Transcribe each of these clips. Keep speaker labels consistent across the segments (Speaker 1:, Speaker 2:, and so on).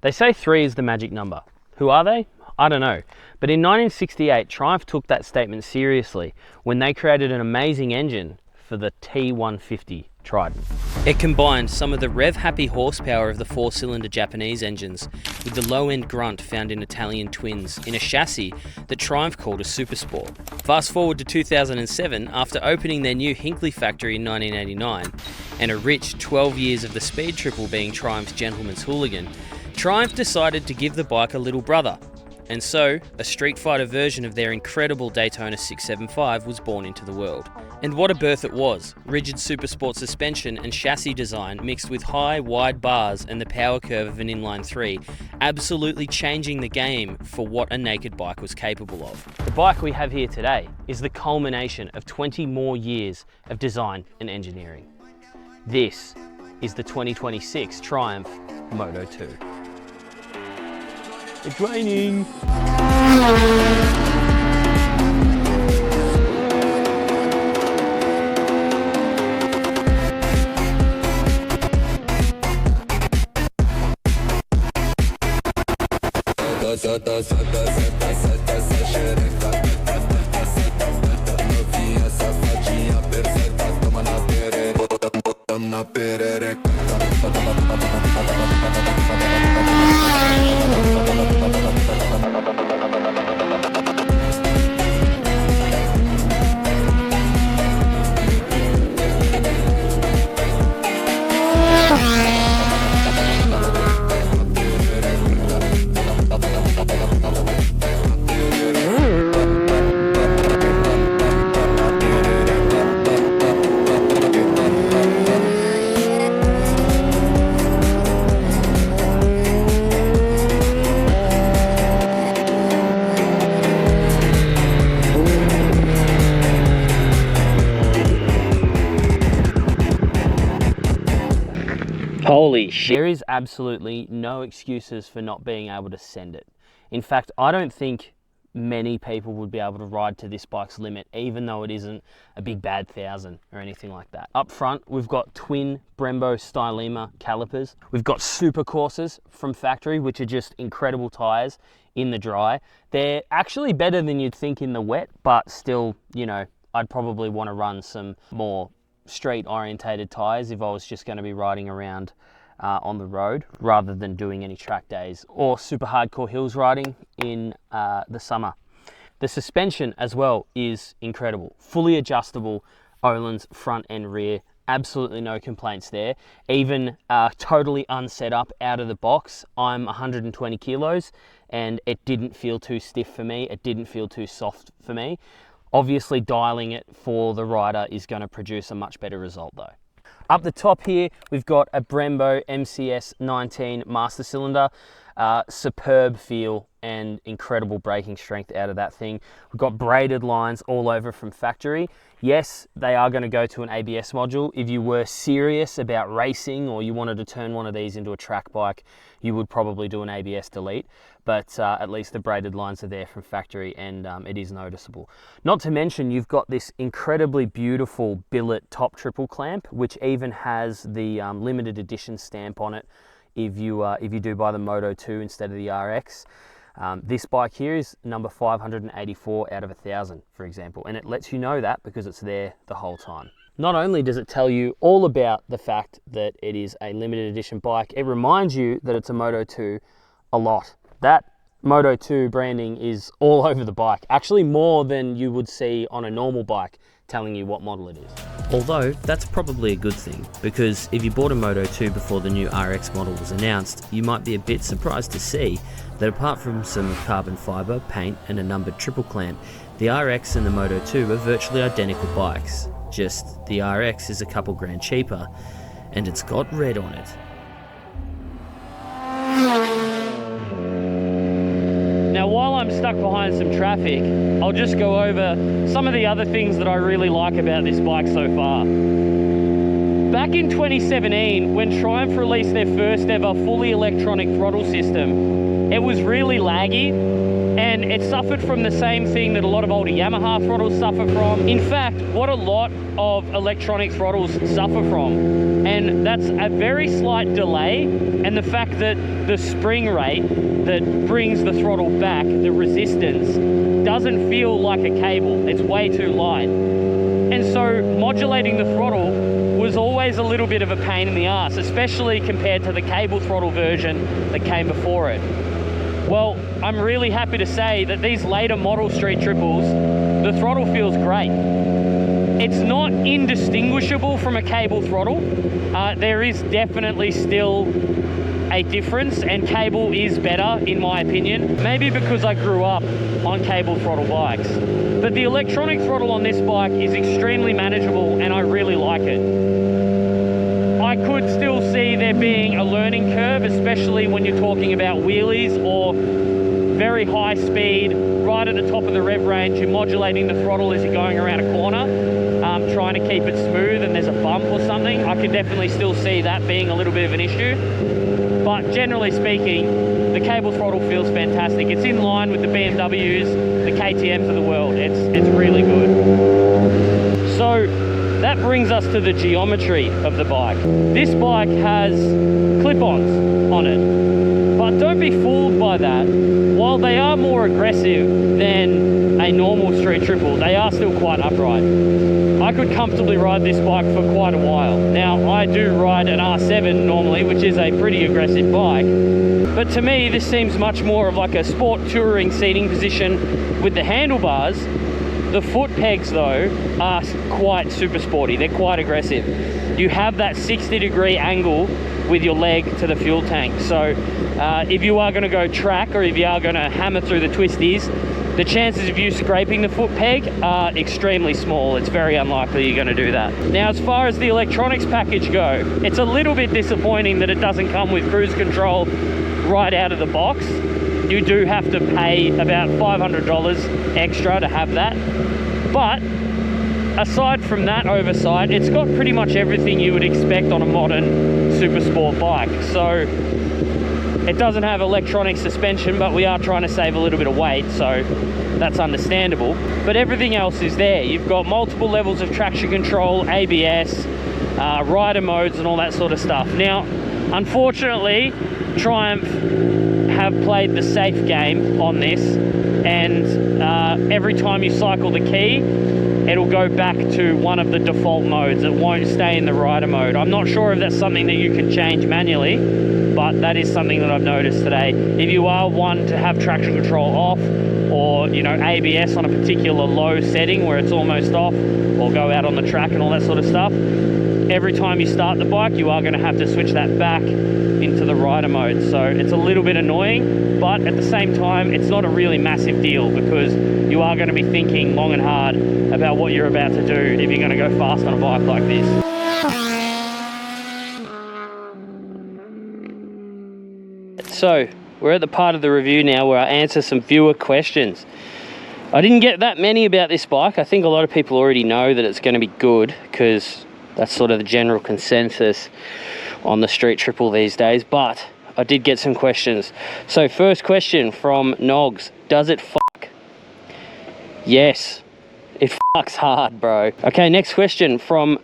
Speaker 1: They say 3 is the magic number. Who are they? I don't know. But in 1968, Triumph took that statement seriously when they created an amazing engine for the T150 Trident. It combined some of the rev-happy horsepower of the 4-cylinder Japanese engines with the low-end grunt found in Italian twins in a chassis that Triumph called a Supersport. Fast forward to 2007, after opening their new Hinckley factory in 1989, and a rich 12 years of the Speed Triple being Triumph's gentleman's hooligan, Triumph decided to give the bike a little brother. And so, a Street Fighter version of their incredible Daytona 675 was born into the world. And what a birth it was. Rigid Supersport suspension and chassis design mixed with high, wide bars and the power curve of an inline 3, absolutely changing the game for what a naked bike was capable of. The bike we have here today is the culmination of 20 more years of design and engineering. This is the 2026 Triumph Moto 2. It's raining! Holy shit. There is absolutely no excuses for not being able to send it. In fact, I don't think many people would be able to ride to this bike's limit, even though it isn't a big bad 1000 or anything like that. Up front, we've got twin Brembo Stylema calipers. We've got super courses from factory, which are just incredible tires in the dry. They're actually better than you'd think in the wet, but still, you know, I'd probably want to run some more street orientated tires if I was just going to be riding around on the road rather than doing any track days or super hardcore hills riding in the summer. The suspension as well is incredible. Fully adjustable Öhlins front and rear. Absolutely no complaints there. Even totally unset up out of the box. I'm 120 kilos and it didn't feel too stiff for me. It didn't feel too soft for me. Obviously dialing it for the rider is going to produce a much better result though. Up the top here, we've got a Brembo MCS 19 master cylinder. Superb feel and incredible braking strength out of that thing. We've got braided lines all over from factory. Yes, they are going to go to an ABS module. If you were serious about racing or you wanted to turn one of these into a track bike, you would probably do an ABS delete. But at least the braided lines are there from factory and it is noticeable. Not to mention, you've got this incredibly beautiful billet top triple clamp, which even has the limited edition stamp on it if you do buy the Moto 2 instead of the RX. This bike here is number 584 out of 1,000, for example, and it lets you know that because it's there the whole time. Not only does it tell you all about the fact that it is a limited edition bike, it reminds you that it's a Moto 2 a lot. That Moto 2 branding is all over the bike, actually more than you would see on a normal bike telling you what model it is. Although that's probably a good thing, because if you bought a Moto 2 before the new RX model was announced, you might be a bit surprised to see that apart from some carbon fibre, paint and a numbered triple clamp, the RX and the Moto 2 are virtually identical bikes, just the RX is a couple grand cheaper and it's got red on it. Now while I'm stuck behind some traffic, I'll just go over some of the other things that I really like about this bike so far. back in 2017, when Triumph released their first ever fully electronic throttle system, it was really laggy, and it suffered from the same thing that a lot of older Yamaha throttles suffer from. In fact, what a lot of electronic throttles suffer from, and that's a very slight delay, and the fact that the spring rate that brings the throttle back, the resistance, doesn't feel like a cable. It's way too light. And so modulating the throttle was always a little bit of a pain in the ass, especially compared to the cable throttle version that came before it. Well, I'm really happy to say that these later model street triples, the throttle feels great. It's not indistinguishable from a cable throttle. There is definitely still a difference, and cable is better in my opinion, maybe because I grew up on cable throttle bikes. But the electronic throttle on this bike is extremely manageable, and I really like it. I could still see there being a learning curve, especially when you're talking about wheelies or very high speed, right at the top of the rev range. You're modulating the throttle as you're going around a corner, trying to keep it smooth, and there's a bump or something. I could definitely still see that being a little bit of an issue. But generally speaking, the cable throttle feels fantastic. It's in line with the BMWs, the KTMs of the world. It's really good. So that brings us to the geometry of the bike. This bike has clip-ons on it, but don't be fooled by that. While they are more aggressive than a normal street triple, they are still quite upright. I could comfortably ride this bike for quite a while. Now, I do ride an R7 normally, which is a pretty aggressive bike, but to me this seems much more of like a sport touring seating position with the handlebars. The foot pegs though are quite super sporty, they're quite aggressive. You have that 60-degree angle with your leg to the fuel tank, so if you are going to go track, or if you are going to hammer through the twisties, the chances of you scraping the foot peg are extremely small. It's very unlikely you're going to do that. Now, as far as the electronics package go, it's a little bit disappointing that it doesn't come with cruise control right out of the box. You do have to pay about $500 extra to have that. But aside from that oversight, it's got pretty much everything you would expect on a modern super sport bike. So it doesn't have electronic suspension, but we are trying to save a little bit of weight, so that's understandable. But everything else is there. You've got multiple levels of traction control, ABS, rider modes, and all that sort of stuff. Now, unfortunately, Triumph have played the safe game on this, and every time you cycle the key, it'll go back to one of the default modes. It won't stay in the rider mode. I'm not sure if that's something that you can change manually, but that is something that I've noticed today. If you are one to have traction control off, or ABS on a particular low setting where it's almost off, or go out on the track and all that sort of stuff, every time you start the bike, you are going to have to switch that back into the rider mode. So it's a little bit annoying, but at the same time, it's not a really massive deal, because you are going to be thinking long and hard about what you're about to do if you're going to go fast on a bike like this. So we're at the part of the review now where I answer some viewer questions. I didn't get that many about this bike. I think a lot of people already know that it's going to be good, because that's sort of the general consensus on the street triple these days, but I did get some questions. So first question from Nogs: does it fuck? Yes, it fucks hard, bro. Okay, next question from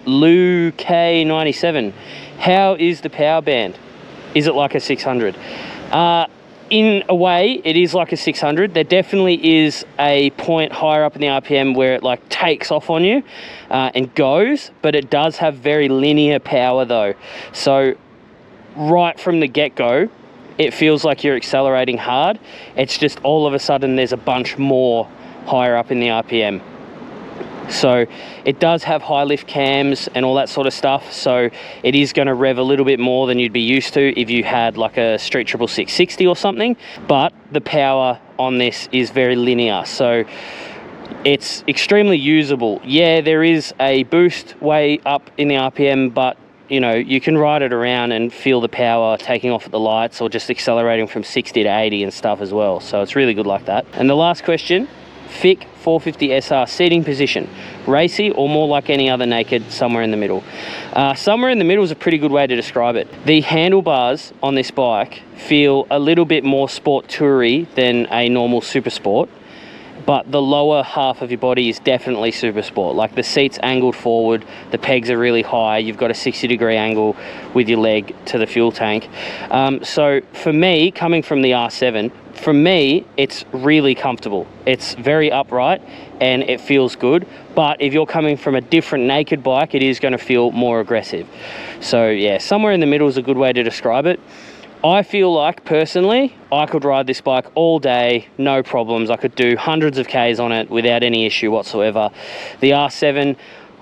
Speaker 1: Lou K97: how is the power band? Is it like a 600? In a way, it is like a 600. There definitely is a point higher up in the RPM where it like takes off on you and goes, but it does have very linear power though. So right from the get-go, it feels like you're accelerating hard. It's just all of a sudden there's a bunch more higher up in the RPM. So it does have high lift cams and all that sort of stuff, so it is going to rev a little bit more than you'd be used to if you had like a Street Triple 660 or something, but the power on this is very linear, so it's extremely usable. Yeah, there is a boost way up in the RPM, but you can ride it around and feel the power taking off at the lights, or just accelerating from 60 to 80 and stuff as well, so it's really good like that. And the last question thick 450 SR seating position, racy or more like any other naked, somewhere in the middle. Somewhere in the middle is a pretty good way to describe it. The handlebars on this bike feel a little bit more sport toury than a normal super sport, but the lower half of your body is definitely super sport. Like the seat's angled forward, the pegs are really high, you've got a 60-degree angle with your leg to the fuel tank. So for me, coming from the R7, for me, it's really comfortable. It's very upright and it feels good. But if you're coming from a different naked bike, it is going to feel more aggressive. So yeah, somewhere in the middle is a good way to describe it. I feel like, personally, I could ride this bike all day, no problems. I could do hundreds of Ks on it without any issue whatsoever. The R7,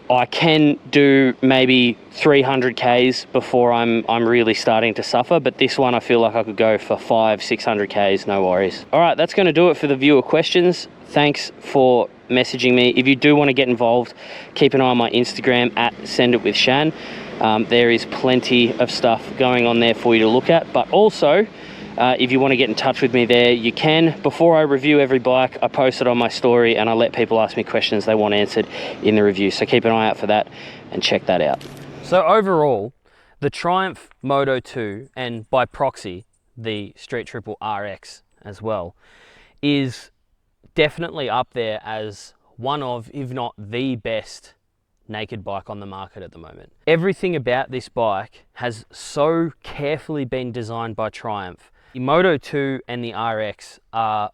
Speaker 1: I can do maybe 300 Ks before I'm really starting to suffer, but this one I feel like I could go for 500-600 Ks, no worries. All right, that's going to do it for the viewer questions. Thanks for messaging me. If you do want to get involved, keep an eye on my Instagram at SendItWithShan. There is plenty of stuff going on there for you to look at, but also if you want to get in touch with me there, you can. Before I review every bike, I post it on my story and I let people ask me questions they want answered in the review, so keep an eye out for that and check that out. So overall, the Triumph Moto 2, and by proxy the Street Triple RX as well, is definitely up there as one of, if not the best naked bike on the market at the moment. Everything about this bike has so carefully been designed by Triumph. The Moto 2 and the RX are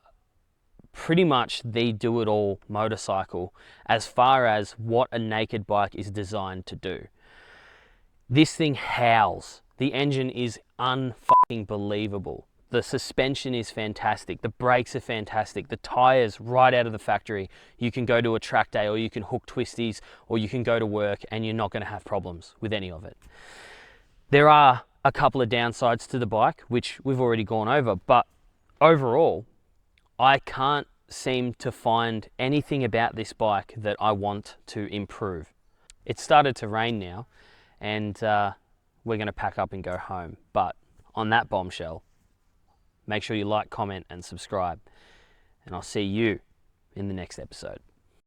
Speaker 1: pretty much the do-it-all motorcycle as far as what a naked bike is designed to do. This thing howls. The engine is unfucking believable. The suspension is fantastic. The brakes are fantastic. The tires right out of the factory. You can go to a track day, or you can hook twisties, or you can go to work and you're not going to have problems with any of it. There are a couple of downsides to the bike, which we've already gone over, but overall, I can't seem to find anything about this bike that I want to improve. It's started to rain now, and we're going to pack up and go home. But on that bombshell, make sure you like, comment, and subscribe. And I'll see you in the next episode.